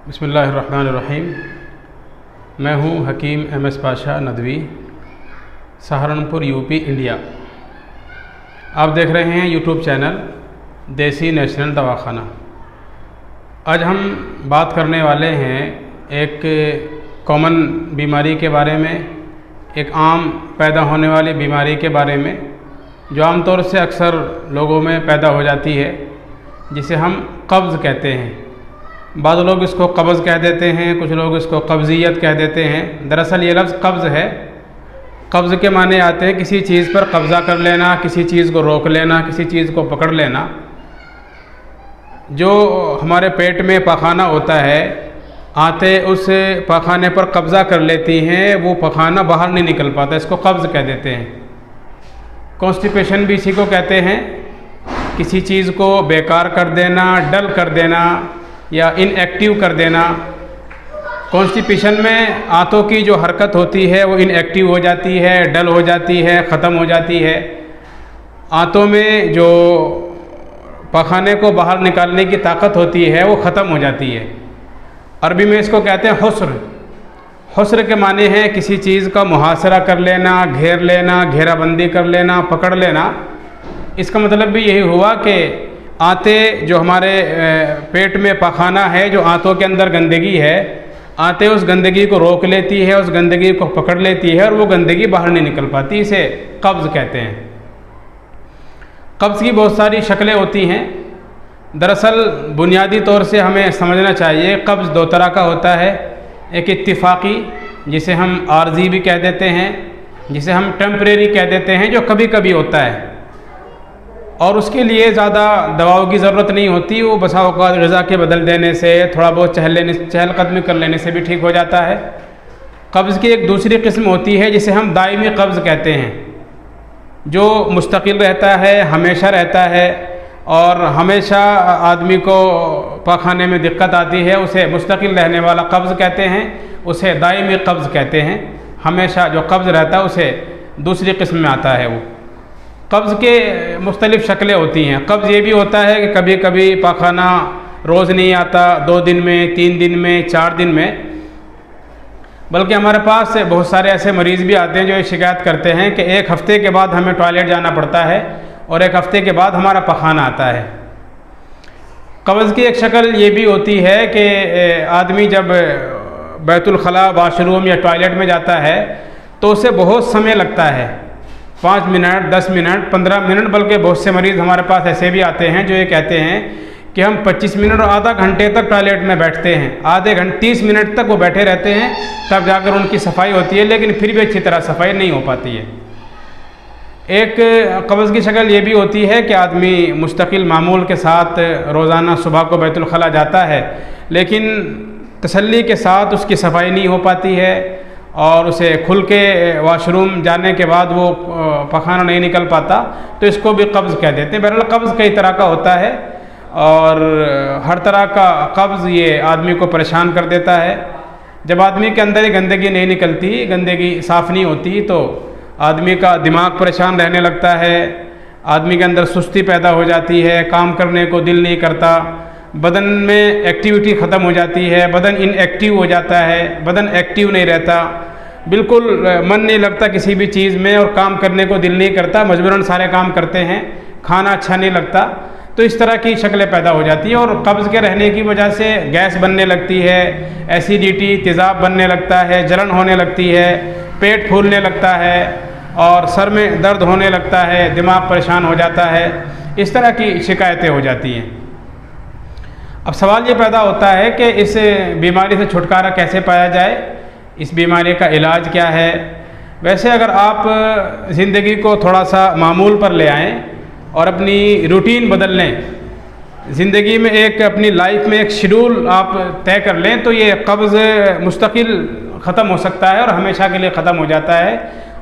बिस्मिल्लाहिर्रहमानिर्रहीम। मैं हूँ Hakim MS. Pasha Nadvi, Saharanpur UP India. आप देख रहे हैं यूट्यूब चैनल देसी नेशनल दवाखाना। आज हम बात करने वाले हैं एक कॉमन बीमारी के बारे में, एक आम पैदा होने वाली बीमारी के बारे में जो आमतौर से अक्सर लोगों में पैदा हो जाती है, जिसे हम कब्ज़ कहते हैं। बाद लोग इसको कब्ज़ कह देते हैं, कुछ लोग इसको कब्ज़ियत कह देते हैं। दरअसल ये लफ्ज़ कब्ज़ है। कब्ज़ के माने आते हैं किसी चीज़ पर कब्ज़ा कर लेना, किसी चीज़ को रोक लेना, किसी चीज़ को पकड़ लेना। जो हमारे पेट में पाखाना होता है, आते उस पाखाने पर कब्ज़ा कर लेती हैं, वो पाखाना बाहर नहीं निकल पाता, इसको कब्ज़ कह देते हैं। कॉन्स्टिपेशन भी इसी को कहते हैं, किसी चीज़ को बेकार कर देना, डल कर देना या इनएक्टिव कर देना। कॉन्स्टिपेशन में आंतों की जो हरकत होती है वो इनएक्टिव हो जाती है, डल हो जाती है, ख़त्म हो जाती है। आंतों में जो पखाने को बाहर निकालने की ताकत होती है वो ख़त्म हो जाती है। अरबी में इसको कहते हैं हुस्र। हुस्र के माने हैं किसी चीज़ का मुहासरा कर लेना, घेर लेना, घेराबंदी कर लेना, पकड़ लेना। इसका मतलब भी यही हुआ कि आंते जो हमारे पेट में पखाना है, जो आंतों के अंदर गंदगी है, आंतें उस गंदगी को रोक लेती है, उस गंदगी को पकड़ लेती है और वो गंदगी बाहर नहीं निकल पाती। इसे कब्ज़ कहते हैं। कब्ज़ की बहुत सारी शक्लें होती हैं। दरअसल बुनियादी तौर से हमें समझना चाहिए, कब्ज़ दो तरह का होता है। एक इत्तिफाकी, जिसे हम आर्जी भी कह देते हैं, जिसे हम टेम्परेरी कह देते हैं, जो कभी कभी होता है और उसके लिए ज़्यादा दवाओं की ज़रूरत नहीं होती। वो बसा औक़ात ग़िज़ा के बदल देने से, थोड़ा बहुत चहलकदमी कर लेने से भी ठीक हो जाता है। कब्ज़ की एक दूसरी किस्म होती है जिसे हम दायमी कब्ज़ कहते हैं, जो मुस्तकिल रहता है, हमेशा रहता है और हमेशा आदमी को पाखाने में दिक्कत आती है, उसे मुस्तकिल रहने वाला कब्ज़ कहते हैं, उसे दायमी कब्ज़ कहते हैं। हमेशा जो कब्ज़ रहता है उसे दूसरी किस्म में आता है। वो कब्ज़ के मुख्तलिफ़ शक्लें होती हैं। कब्ज़ ये भी होता है कि कभी कभी पाखाना रोज़ नहीं आता, 2 दिन में, 3 दिन में, 4 दिन में। बल्कि हमारे पास बहुत सारे ऐसे मरीज़ भी आते हैं जो ये शिकायत करते हैं कि 1 हफ़्ते के बाद हमें टॉयलेट जाना पड़ता है और 1 हफ़्ते के बाद हमारा पखाना आता है। कब्ज़ की एक शक्ल ये भी होती है कि आदमी जब बैतुल खला, वाशरूम या टॉयलेट में जाता है तो उसे बहुत समय लगता है, 5 मिनट, 10 मिनट, 15 मिनट। बल्कि बहुत से मरीज़ हमारे पास ऐसे भी आते हैं जो ये कहते हैं कि हम 25 मिनट और आधा घंटे तक टॉयलेट में बैठते हैं, आधे घंटे 30 मिनट तक वो बैठे रहते हैं, तब जाकर उनकी सफाई होती है, लेकिन फिर भी अच्छी तरह सफाई नहीं हो पाती है। एक कब्ज़ की शक्ल ये भी होती है कि आदमी मुस्तकिल मामूल के साथ रोज़ाना सुबह को बैतुल खला जाता है, लेकिन तसल्ली के साथ उसकी सफाई नहीं हो पाती है और उसे खुल के वाशरूम जाने के बाद वो पखाना नहीं निकल पाता, तो इसको भी कब्ज़ कह देते हैं। बहरहाल कब्ज़ कई तरह का होता है और हर तरह का कब्ज़ ये आदमी को परेशान कर देता है। जब आदमी के अंदर ही गंदगी नहीं निकलती, गंदगी साफ़ नहीं होती, तो आदमी का दिमाग परेशान रहने लगता है, आदमी के अंदर सुस्ती पैदा हो जाती है, काम करने को दिल नहीं करता, बदन में एक्टिविटी ख़त्म हो जाती है, बदन इनएक्टिव हो जाता है, बदन एक्टिव नहीं रहता, बिल्कुल मन नहीं लगता किसी भी चीज़ में और काम करने को दिल नहीं करता, मजबूरन सारे काम करते हैं, खाना अच्छा नहीं लगता। तो इस तरह की शक्लें पैदा हो जाती हैं और कब्ज़ के रहने की वजह से गैस बनने लगती है, एसिडिटी, तेज़ाब बनने लगता है, जलन होने लगती है, पेट फूलने लगता है और सर में दर्द होने लगता है, दिमाग परेशान हो जाता है। इस तरह की शिकायतें हो जाती हैं। अब सवाल ये पैदा होता है कि इस बीमारी से छुटकारा कैसे पाया जाए, इस बीमारी का इलाज क्या है। वैसे अगर आप ज़िंदगी को थोड़ा सा मामूल पर ले आएँ और अपनी रूटीन बदल लें, ज़िंदगी में एक अपनी लाइफ में एक शेड्यूल आप तय कर लें, तो ये कब्ज़ मुस्तकिल ख़त्म हो सकता है और हमेशा के लिए ख़त्म हो जाता है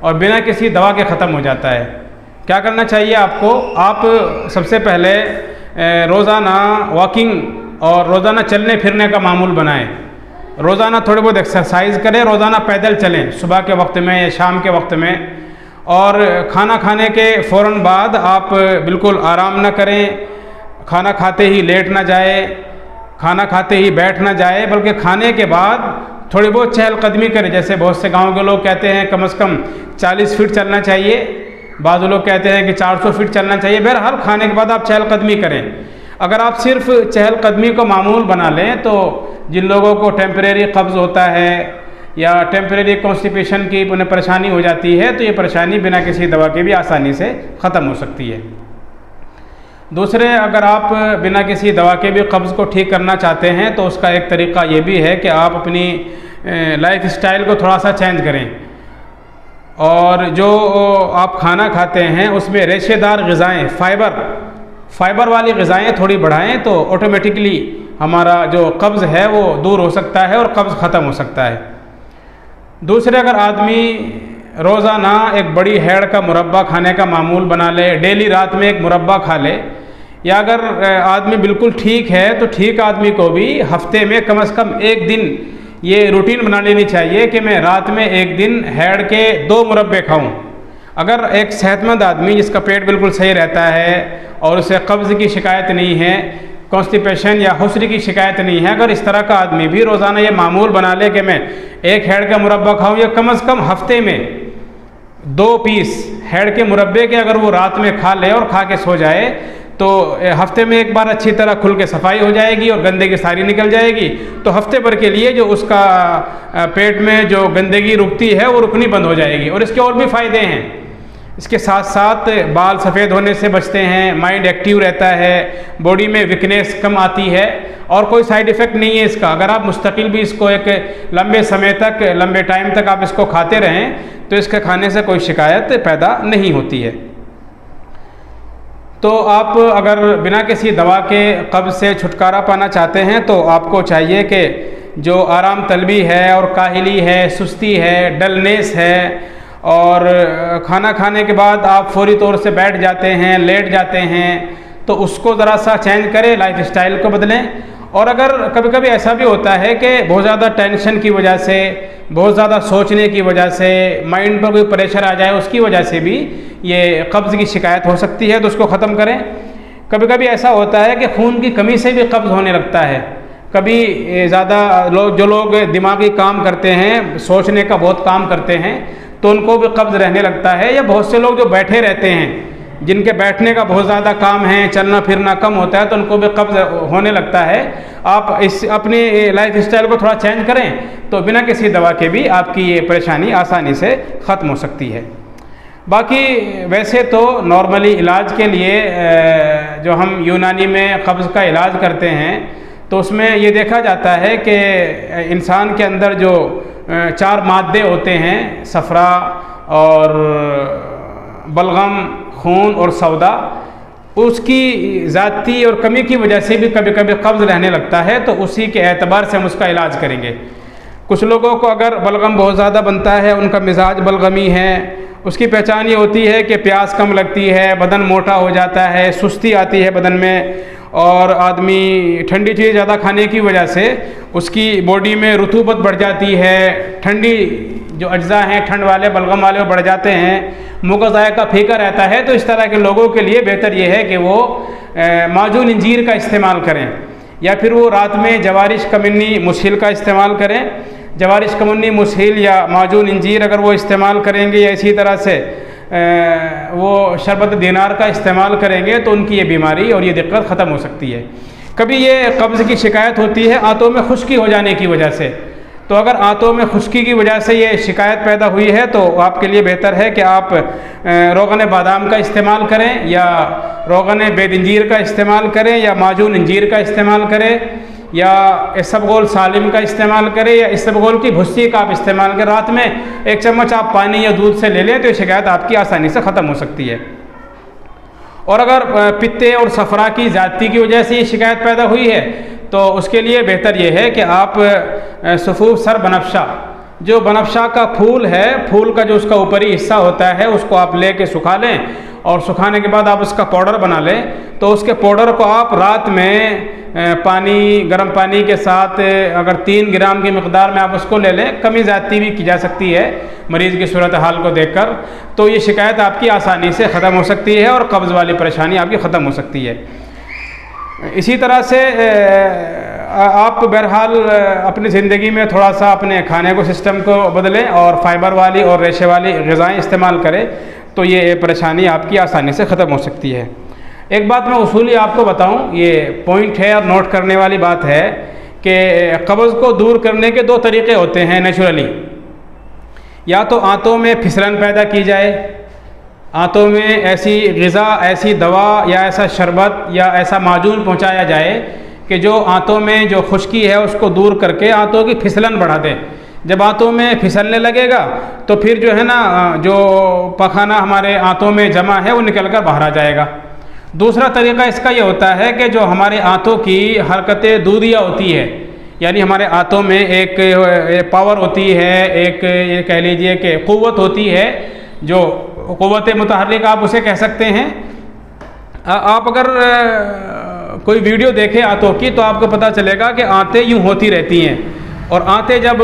और बिना किसी दवा के ख़त्म हो जाता है। क्या करना चाहिए आपको? आप सबसे पहले रोज़ाना वॉकिंग और रोज़ाना चलने फिरने का मामूल बनाएं। रोज़ाना थोड़ी बहुत एक्सरसाइज करें, रोज़ाना पैदल चलें सुबह के वक्त में या शाम के वक्त में, और खाना खाने के फ़ौरन बाद आप बिल्कुल आराम ना करें, खाना खाते ही लेट ना जाए, खाना खाते ही बैठ ना जाए, बल्कि खाने के बाद थोड़ी बहुत चहलकदमी करे। जैसे बहुत से गांव के लोग कहते हैं कम से कम 40 फीट चलना चाहिए, बाज़ लोग कहते हैं कि 400 फीट चलना चाहिए। बहरहाल खाने के बाद आप चहलकदमी करें। अगर आप सिर्फ चहलकदमी को मामूल बना लें तो जिन लोगों को टेम्परेरी कब्ज़ होता है या टेम्परेरी कॉन्स्टिपेशन की उन्हें परेशानी हो जाती है, तो ये परेशानी बिना किसी दवा के भी आसानी से ख़त्म हो सकती है। दूसरे, अगर आप बिना किसी दवा के भी कब्ज़ को ठीक करना चाहते हैं तो उसका एक तरीक़ा ये भी है कि आप अपनी लाइफ स्टाइल को थोड़ा सा चेंज करें और जो आप खाना खाते हैं उसमें रेशेदार ग़िज़ाएँ, फ़ाइबर वाली ग़िज़ाएँ थोड़ी बढ़ाएं तो ऑटोमेटिकली हमारा जो कब्ज़ है वो दूर हो सकता है और कब्ज़ ख़त्म हो सकता है। दूसरे, अगर आदमी रोज़ाना एक बड़ी हैड़ का मुरब्बा खाने का मामूल बना ले, डेली रात में एक मुरब्बा खा ले, या अगर आदमी बिल्कुल ठीक है तो ठीक आदमी को भी हफ्ते में कम से कम एक दिन ये रूटीन बना लेनी चाहिए कि मैं रात में एक दिन हैड़ के 2 मुरब्बे खाऊं। अगर एक सेहतमंद आदमी जिसका पेट बिल्कुल सही रहता है और उसे कब्ज़ की शिकायत नहीं है, कॉन्स्टिपेशन या हुस्न की शिकायत नहीं है, अगर इस तरह का आदमी भी रोज़ाना ये मामूल बना ले कि मैं एक हैड़ का मुरब्बा खाऊं, या कम से कम हफ्ते में 2 पीस हैड़ के मुरब्बे के अगर वो रात में खा ले और खा के सो जाए तो हफ्ते में एक बार अच्छी तरह खुल के सफाई हो जाएगी और गंदगी सारी निकल जाएगी। तो हफ्ते भर के लिए जो उसका पेट में जो गंदगी रुकती है वो रुकनी बंद हो जाएगी। और इसके और भी फ़ायदे हैं। इसके साथ साथ बाल सफ़ेद होने से बचते हैं, माइंड एक्टिव रहता है, बॉडी में वीकनेस कम आती है और कोई साइड इफ़ेक्ट नहीं है इसका। अगर आप मुस्तकिल भी इसको एक लंबे समय तक, लंबे टाइम तक आप इसको खाते रहें तो इसके खाने से कोई शिकायत पैदा नहीं होती है। तो आप अगर बिना किसी दवा के कब्ज़ से छुटकारा पाना चाहते हैं तो आपको चाहिए कि जो आराम तलबी है और काहिली है, सुस्ती है, डलनेस है और खाना खाने के बाद आप फौरी तौर से बैठ जाते हैं, लेट जाते हैं, तो उसको ज़रा सा चेंज करें, लाइफ स्टाइल को बदलें। और अगर कभी कभी ऐसा भी होता है कि बहुत ज़्यादा टेंशन की वजह से, बहुत ज़्यादा सोचने की वजह से, माइंड पर कोई प्रेशर आ जाए, उसकी वजह से भी ये कब्ज़ की शिकायत हो सकती है, तो उसको ख़त्म करें। कभी कभी ऐसा होता है कि खून की कमी से भी कब्ज़ होने लगता है। कभी ज़्यादा जो लोग दिमागी काम करते हैं, सोचने का बहुत काम करते हैं, तो उनको भी कब्ज़ रहने लगता है। या बहुत से लोग जो बैठे रहते हैं, जिनके बैठने का बहुत ज़्यादा काम है, चलना फिरना कम होता है, तो उनको भी कब्ज़ होने लगता है। आप इस अपनी लाइफ स्टाइल को थोड़ा चेंज करें तो बिना किसी दवा के भी आपकी ये परेशानी आसानी से ख़त्म हो सकती है। बाकी वैसे तो नॉर्मली इलाज के लिए जो हम यूनानी में कब्ज़ का इलाज करते हैं तो उसमें ये देखा जाता है कि इंसान के अंदर जो 4 मादे होते हैं, सफ़रा और बलगम, खून और सौदा, उसकी ज़ाती और कमी की वजह से भी कभी कभी कब्ज़ रहने लगता है, तो उसी के एतबार से हम उसका इलाज करेंगे। कुछ लोगों को अगर बलगम बहुत ज़्यादा बनता है, उनका मिजाज बलगमी है, उसकी पहचान ये होती है कि प्यास कम लगती है, बदन मोटा हो जाता है, सुस्ती आती है बदन में, और आदमी ठंडी चीज़ ज़्यादा खाने की वजह से उसकी बॉडी में रुतूबत बढ़ जाती है, ठंडी जो अज्जा हैं ठंड वाले, बलगम वाले वो बढ़ जाते हैं, मुँह का जायका फीका रहता है। तो इस तरह के लोगों के लिए बेहतर ये है कि वो माजून इंजीर का इस्तेमाल करें, या फिर वो रात में जवारिश कमिनी मुस्हिल का इस्तेमाल करें। जवारिश कमिनी मुस्हिल या माजून इंजीर अगर वो इस्तेमाल करेंगे, या इसी तरह से वो शरबत दिनार का इस्तेमाल करेंगे, तो उनकी ये बीमारी और ये दिक्कत ख़त्म हो सकती है। कभी ये कब्ज़ की शिकायत होती है आंतों में खुश्की हो जाने की वजह से, तो अगर आंतों में खुश्की की वजह से ये शिकायत पैदा हुई है तो आपके लिए बेहतर है कि आप रोगन बादाम का इस्तेमाल करें, या रोगन बेदंजीर का इस्तेमाल करें, या माजून इंजीर का इस्तेमाल करें, या इसबगोल सालिम का इस्तेमाल करें, या इसबगोल की भुस्सी का आप इस्तेमाल करें। रात में 1 चम्मच आप पानी या दूध से ले लें तो ये शिकायत आपकी आसानी से ख़त्म हो सकती है। और अगर पित्ते और सफ़रा की ज़्यादती की वजह से ये शिकायत पैदा हुई है तो उसके लिए बेहतर ये है कि आप सफ़ूफ सर बनफ्शा, जो बनफ्शा का फूल है, फूल का जो उसका ऊपरी हिस्सा होता है, उसको आप ले कर सुखा लें, और सुखाने के बाद आप उसका पाउडर बना लें। तो उसके पाउडर को आप रात में गर्म पानी के साथ अगर 3 ग्राम की मकदार में आप उसको ले लें, कमी ज़्यादती भी की जा सकती है मरीज़ की सूरत हाल को देखकर, तो ये शिकायत आपकी आसानी से ख़त्म हो सकती है और कब्ज़ वाली परेशानी आपकी ख़त्म हो सकती है। इसी तरह से आप बहरहाल अपनी ज़िंदगी में थोड़ा सा अपने खाने को सिस्टम को बदलें और फाइबर वाली और रेशे वाली ग़िज़ाएँ इस्तेमाल करें, तो ये परेशानी आपकी आसानी से ख़त्म हो सकती है। एक बात मैं उसूली आपको बताऊं, ये पॉइंट है और नोट करने वाली बात है कि कब्ज़ को दूर करने के दो तरीक़े होते हैं नेचुरली। या तो आंतों में फिसलन पैदा की जाए, आंतों में ऐसी ग़िज़ा, ऐसी दवा या ऐसा शरबत या ऐसा माजून पहुंचाया जाए कि जो आंतों में जो खुश्की है उसको दूर करके आंतों की फिसलन बढ़ा दे। जब आंतों में फिसलने लगेगा तो फिर जो है ना, जो पखाना हमारे आंतों में जमा है वो निकल कर बाहर आ जाएगा। दूसरा तरीक़ा इसका ये होता है कि जो हमारे आंतों की हरकतें दूधिया होती है, यानी हमारे आंतों में एक पावर होती है, एक ये कह लीजिए कि क़ुव्वत होती है, जो क़ुव्वत मुतहर्रिक आप उसे कह सकते हैं। आप अगर कोई वीडियो देखें आंतों की तो आपको पता चलेगा कि आंतें यूँ होती रहती हैं, और आंतें जब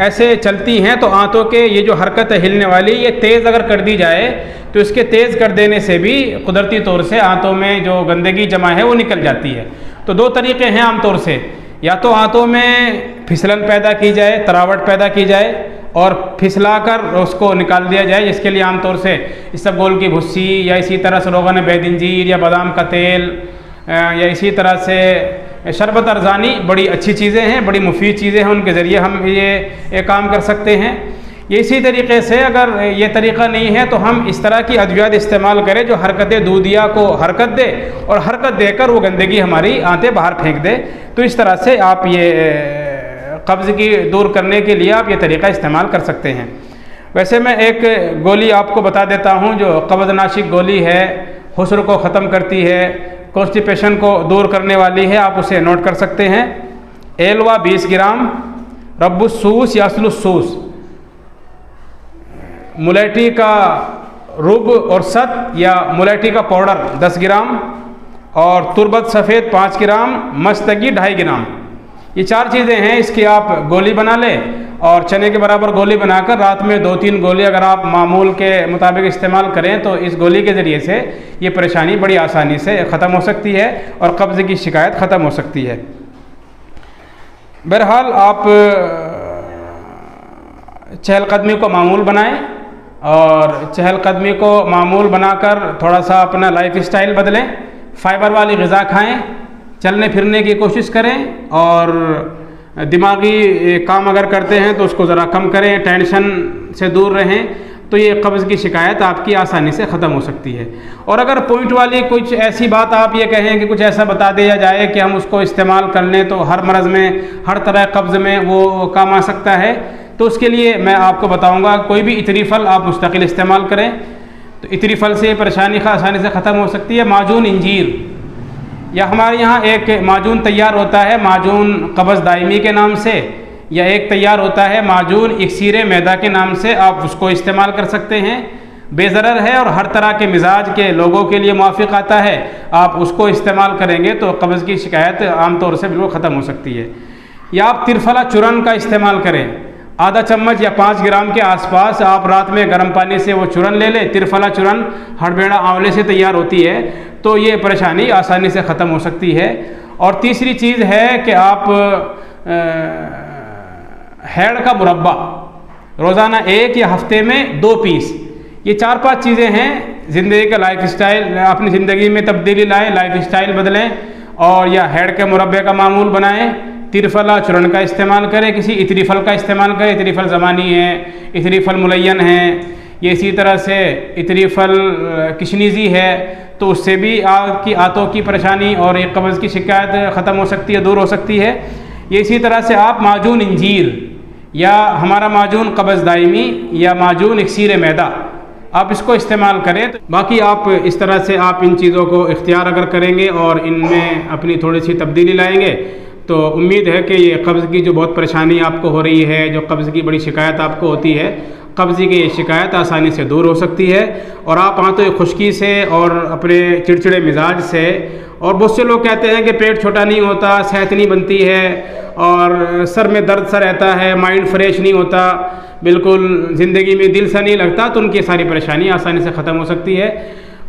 ऐसे चलती हैं तो आंतों के ये जो हरकत है हिलने वाली, ये तेज़ अगर कर दी जाए तो इसके तेज़ कर देने से भी कुदरती तौर से आंतों में जो गंदगी जमा है वो निकल जाती है। तो दो तरीक़े हैं आम तौर से, या तो आंतों में फिसलन पैदा की जाए, तरावट पैदा की जाए और फिसला कर उसको निकाल दिया जाए, जिसके लिए आम तौर से इसबगोल की भुस्सी या इसी तरह से रोगन बेदिंजीर या बादाम का तेल या इसी तरह से शरबत अरजानी बड़ी अच्छी चीज़ें हैं, बड़ी मुफीद चीज़ें हैं, उनके ज़रिए हम ये काम कर सकते हैं। ये इसी तरीके से अगर ये तरीक़ा नहीं है तो हम इस तरह की अद्वियात इस्तेमाल करें जो हरकत दूधिया को हरकत दे और हरकत देकर वो गंदगी हमारी आंतें बाहर फेंक दे। तो इस तरह से आप ये कब्ज़ की दूर करने के लिए आप ये तरीक़ा इस्तेमाल कर सकते हैं। वैसे मैं एक गोली आपको बता देता हूँ जो कब्ज़ नाशिक गोली है, हुस्र को ख़त्म करती है, कॉन्स्टिपेशन को दूर करने वाली है, आप उसे नोट कर सकते हैं। एलवा 20 ग्राम, रब्बुस्सूस या असलुस्सूस, मुलेठी का रुब और सत या मुलेठी का पाउडर 10 ग्राम और तुरबत सफ़ेद 5 ग्राम, मस्तगी 2.5 ग्राम। ये 4 चीज़ें हैं, इसकी आप गोली बना लें और चने के बराबर गोली बनाकर रात में 2-3 गोली अगर आप मामूल के मुताबिक इस्तेमाल करें तो इस गोली के ज़रिए से ये परेशानी बड़ी आसानी से ख़त्म हो सकती है और कब्ज़ की शिकायत ख़त्म हो सकती है। बहरहाल आप चहलकदमी को मामूल बनाएं और चहलकदमी को मामूल बनाकर थोड़ा सा अपना लाइफ स्टाइल बदलें, फ़ाइबर वाली ग़िज़ा खाएं, चलने फिरने की कोशिश करें और दिमागी काम अगर करते हैं तो उसको ज़रा कम करें, टेंशन से दूर रहें, तो ये कब्ज़ की शिकायत आपकी आसानी से ख़त्म हो सकती है। और अगर पॉइंट वाली कुछ ऐसी बात आप ये कहें कि कुछ ऐसा बता दिया जाए कि हम उसको इस्तेमाल कर लें तो हर मरज़ में, हर तरह कब्ज़ में वो काम आ सकता है, तो उसके लिए मैं आपको बताऊँगा कोई भी इतरी फल आप मुस्तकिल इस्तेमाल करें तो इतरी फल से परेशानी आसानी से ख़त्म हो सकती है। माजून इंजीर, या हमारे यहाँ एक माजून तैयार होता है माजून कब्ज़ दायमी के नाम से, या एक तैयार होता है माजून इक्सीर मैदा के नाम से, आप उसको इस्तेमाल कर सकते हैं। बेज़रर है और हर तरह के मिजाज के लोगों के लिए मुवाफ़िक आता है, आप उसको इस्तेमाल करेंगे तो कब्ज़ की शिकायत आम तौर से बिल्कुल ख़त्म हो सकती है। या आप तिरफला चूरन का इस्तेमाल करें, आधा चम्मच या 5 ग्राम के आसपास आप रात में गर्म पानी से वो चूरन ले लें। तिरफला चूरन हड़बेड़ा आंवले से तैयार होती है, तो ये परेशानी आसानी से ख़त्म हो सकती है। और तीसरी चीज़ है कि आप हेड़ का मुरब्बा रोज़ाना 1 या हफ्ते में 2 पीस, ये 4-5 चीज़ें हैं। ज़िंदगी का लाइफ स्टाइल, अपनी ज़िंदगी में तब्दीली लाएँ, लाइफ स्टाइल बदलें और या हेड़ के मुरब्बे का मामूल बनाएँ, तिरफला चूरन का इस्तेमाल करें, किसी इतरी फल का इस्तेमाल करें। इतरी फल ज़मानी है, इतरी फल मुलय्यन है, ये इसी तरह से इतरी फल किशनीज़ी है, तो उससे भी आपकी आंतों की परेशानी और एक कब्ज़ की शिकायत ख़त्म हो सकती है, दूर हो सकती है। ये इसी तरह से आप माजून इंजीर या हमारा माजून कब्ज़ दायमी या माजून इक्सीर मैदा, आप इसको इस्तेमाल करें। तो बाकी आप इस तरह से आप इन चीज़ों को इख्तियार अगर करेंगे और इनमें अपनी थोड़ी सी तब्दीली लाएंगे तो उम्मीद है कि ये कब्ज़ की जो बहुत परेशानी आपको हो रही है, जो कब्ज़ की बड़ी शिकायत आपको होती है, कब्ज़ की ये शिकायत आसानी से दूर हो सकती है। और आप आंतों खुश्की से और अपने चिड़चिड़े मिजाज से, और बहुत से लोग कहते हैं कि पेट छोटा नहीं होता, सेहत नहीं बनती है और सर में दर्द सा रहता है, माइंड फ्रेश नहीं होता, बिल्कुल ज़िंदगी में दिल सा नहीं लगता, तो उनकी सारी परेशानी आसानी से ख़त्म हो सकती है।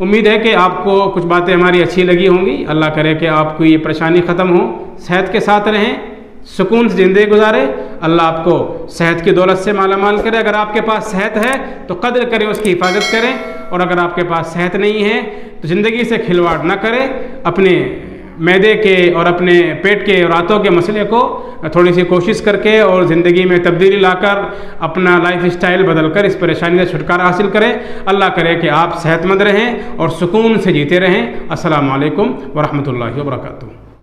उम्मीद है कि आपको कुछ बातें हमारी अच्छी लगी होंगी। अल्लाह करे कि आपको ये परेशानी ख़त्म हो, सेहत के साथ रहें, सुकून से ज़िंदगी गुजारे। अल्लाह आपको सेहत की दौलत से मालामाल करे। अगर आपके पास सेहत है तो कदर करें, उसकी हिफाजत करें, और अगर आपके पास सेहत नहीं है तो ज़िंदगी से खिलवाड़ ना करें। अपने मैदे के और अपने पेट के और आंतों के मसले को थोड़ी सी कोशिश करके और ज़िंदगी में तब्दीली लाकर अपना लाइफ स्टाइल बदल कर इस परेशानी से छुटकारा हासिल करें। अल्लाह करे कि आप सेहतमंद रहें और सुकून से जीते रहें। अस्सलामु अलैकुम व रहमतुल्लाहि व बरकातुहू।